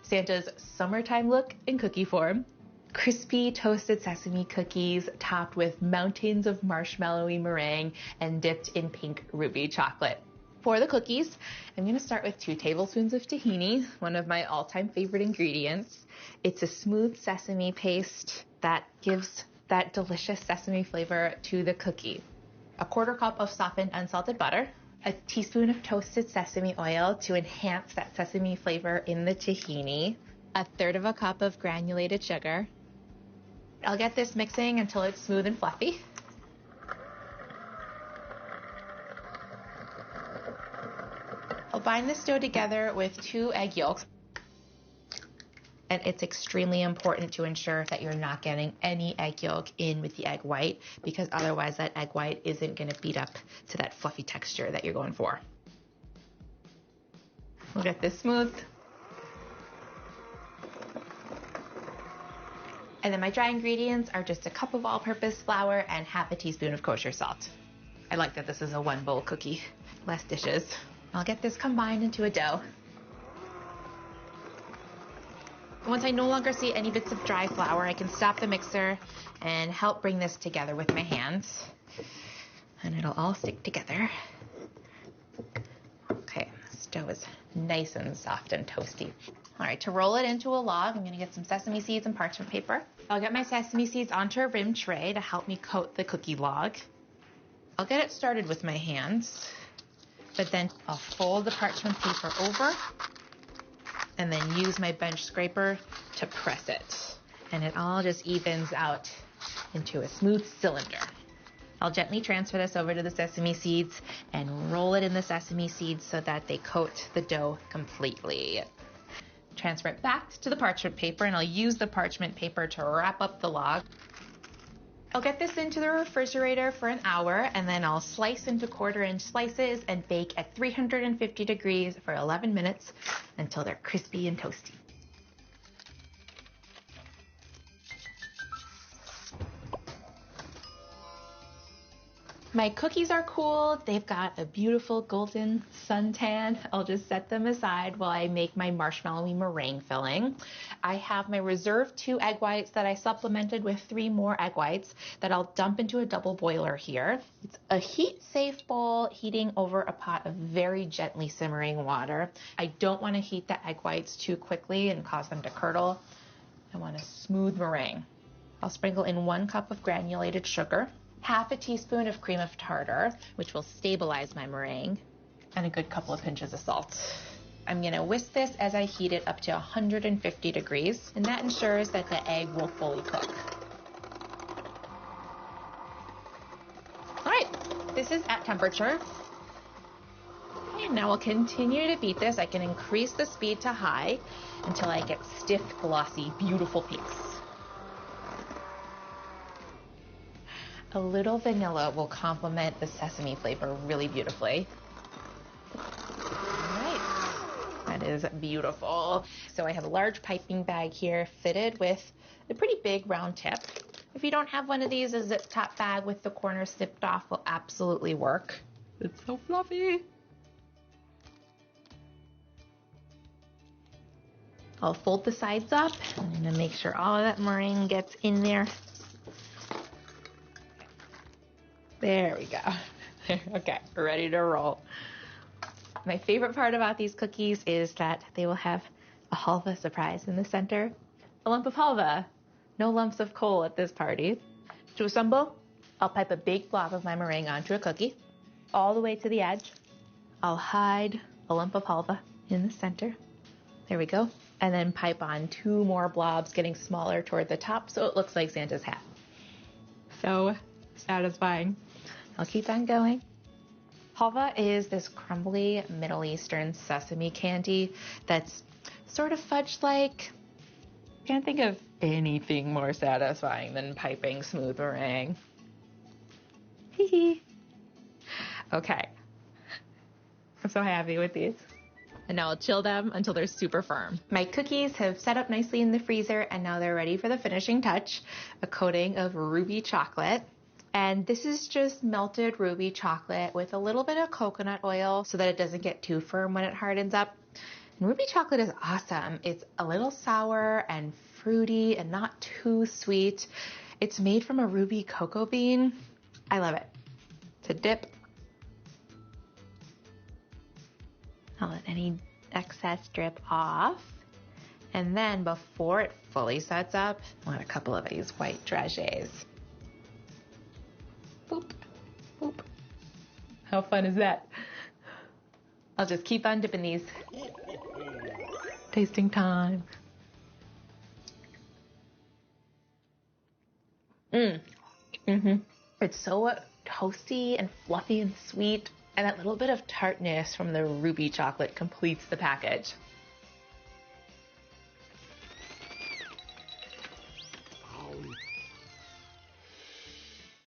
Santa's summertime look in cookie form. Crispy toasted sesame cookies topped with mountains of marshmallowy meringue and dipped in pink ruby chocolate. For the cookies, I'm going to start with 2 tablespoons of tahini, one of my all-time favorite ingredients. It's a smooth sesame paste that gives that delicious sesame flavor to the cookie. A 1/4 cup of softened unsalted butter, a teaspoon of toasted sesame oil to enhance that sesame flavor in the tahini, 1/3 cup of granulated sugar. I'll get this mixing until it's smooth and fluffy. I'll bind this dough together with 2 egg yolks. And it's extremely important to ensure that you're not getting any egg yolk in with the egg white, because otherwise that egg white isn't going to beat up to that fluffy texture that you're going for. We'll get this smooth. And then my dry ingredients are just a cup of all-purpose flour and 1/2 teaspoon of kosher salt. I like that this is a 1-bowl cookie, less dishes. I'll get this combined into a dough. Once I no longer see any bits of dry flour, I can stop the mixer and help bring this together with my hands. And it'll all stick together. Okay, this dough is nice and soft and toasty. All right, to roll it into a log, I'm gonna get some sesame seeds and parchment paper. I'll get my sesame seeds onto a rim tray to help me coat the cookie log. I'll get it started with my hands, but then I'll fold the parchment paper over and then use my bench scraper to press it. And it all just evens out into a smooth cylinder. I'll gently transfer this over to the sesame seeds and roll it in the sesame seeds so that they coat the dough completely. Transfer it back to the parchment paper, and I'll use the parchment paper to wrap up the log. I'll get this into the refrigerator for an hour, and then I'll slice into 1/4-inch slices and bake at 350 degrees for 11 minutes until they're crispy and toasty. My cookies are cooled. They've got a beautiful golden suntan. I'll just set them aside while I make my marshmallowy meringue filling. I have my reserve 2 egg whites that I supplemented with 3 more egg whites that I'll dump into a double boiler here. It's a heat-safe bowl heating over a pot of very gently simmering water. I don't want to heat the egg whites too quickly and cause them to curdle. I want a smooth meringue. I'll sprinkle in 1 cup of granulated sugar, 1/2 teaspoon of cream of tartar, which will stabilize my meringue, and a good couple of pinches of salt. I'm going to whisk this as I heat it up to 150 degrees, and that ensures that the egg will fully cook. All right, this is at temperature. And now I'll continue to beat this. I can increase the speed to high until I get stiff, glossy, beautiful peaks. A little vanilla will complement the sesame flavor really beautifully. All right, that is beautiful. So I have a large piping bag here fitted with a pretty big round tip. If you don't have one of these, a zip top bag with the corner snipped off will absolutely work. It's so fluffy. I'll fold the sides up. I'm gonna make sure all of that meringue gets in there. There we go. Okay, ready to roll. My favorite part about these cookies is that they will have a halva surprise in the center. A lump of halva. No lumps of coal at this party. To assemble, I'll pipe a big blob of my meringue onto a cookie, all the way to the edge. I'll hide a lump of halva in the center. There we go. And then pipe on 2 more blobs, getting smaller toward the top so it looks like Santa's hat. So satisfying. I'll keep on going. Halva is this crumbly Middle Eastern sesame candy that's sort of fudge-like. Can't think of anything more satisfying than piping smooth meringue. Hee hee. Okay. I'm so happy with these. And now I'll chill them until they're super firm. My cookies have set up nicely in the freezer, and now they're ready for the finishing touch, a coating of ruby chocolate. And this is just melted ruby chocolate with a little bit of coconut oil so that it doesn't get too firm when it hardens up. Ruby chocolate is awesome. It's a little sour and fruity and not too sweet. It's made from a ruby cocoa bean. I love it. To dip. I'll let any excess drip off. And then before it fully sets up, I'll add a couple of these white dragées. Boop, boop. How fun is that? I'll just keep on dipping these. Tasting time. It's so toasty and fluffy and sweet, and that little bit of tartness from the ruby chocolate completes the package.